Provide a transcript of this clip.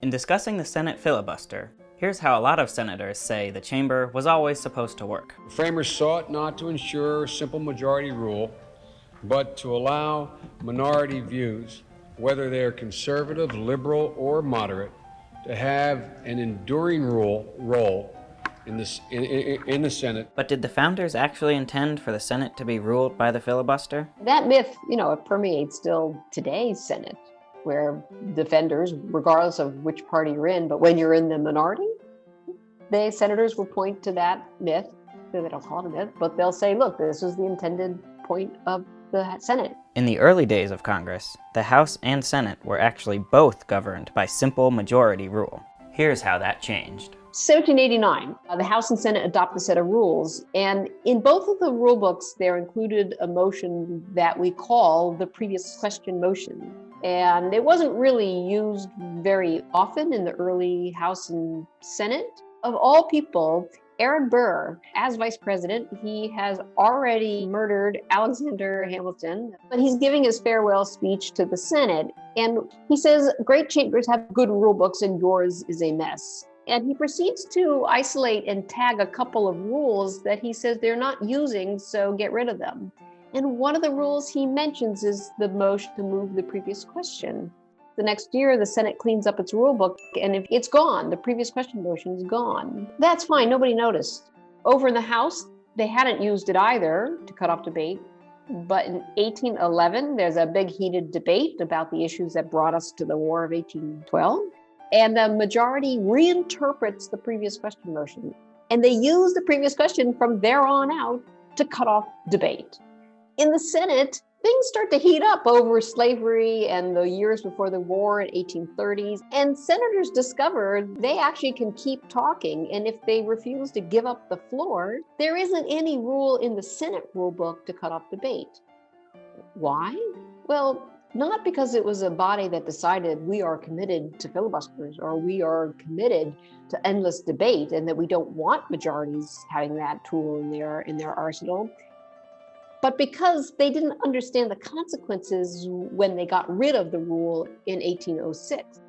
In discussing the Senate filibuster, here's how a lot of senators say the chamber was always supposed to work. The framers sought not to ensure simple majority rule, but to allow minority views, whether they are conservative, liberal, or moderate, to have an enduring role in the Senate. But did the founders actually intend for the Senate to be ruled by the filibuster? That myth, it permeates still today's Senate, where defenders, regardless of which party you're in, but when you're in the minority, senators will point to that myth. They don't call it a myth, but they'll say, look, this was the intended point of the Senate. In the early days of Congress, the House and Senate were actually both governed by simple majority rule. Here's how that changed. 1789, the House and Senate adopt a set of rules, and in both of the rule books, there included a motion that we call the previous question motion. And it wasn't really used very often in the early House and Senate. Of all people, Aaron Burr, as vice president, he has already murdered Alexander Hamilton, but he's giving his farewell speech to the Senate. And he says, great chambers have good rule books and yours is a mess. And he proceeds to isolate and tag a couple of rules that he says they're not using, so get rid of them. And one of the rules he mentions is the motion to move the previous question. The next year, the Senate cleans up its rule book, and if it's gone, the previous question motion is gone. That's fine, nobody noticed. Over in the House, they hadn't used it either to cut off debate. But in 1811, there's a big heated debate about the issues that brought us to the War of 1812. And the majority reinterprets the previous question motion. And they use the previous question from there on out to cut off debate. In the Senate, things start to heat up over slavery and the years before the war in 1830s. And senators discover they actually can keep talking. And if they refuse to give up the floor, there isn't any rule in the Senate rule book to cut off debate. Why? Well, not because it was a body that decided we are committed to filibusters or we are committed to endless debate and that we don't want majorities having that tool in their arsenal, but because they didn't understand the consequences when they got rid of the rule in 1806.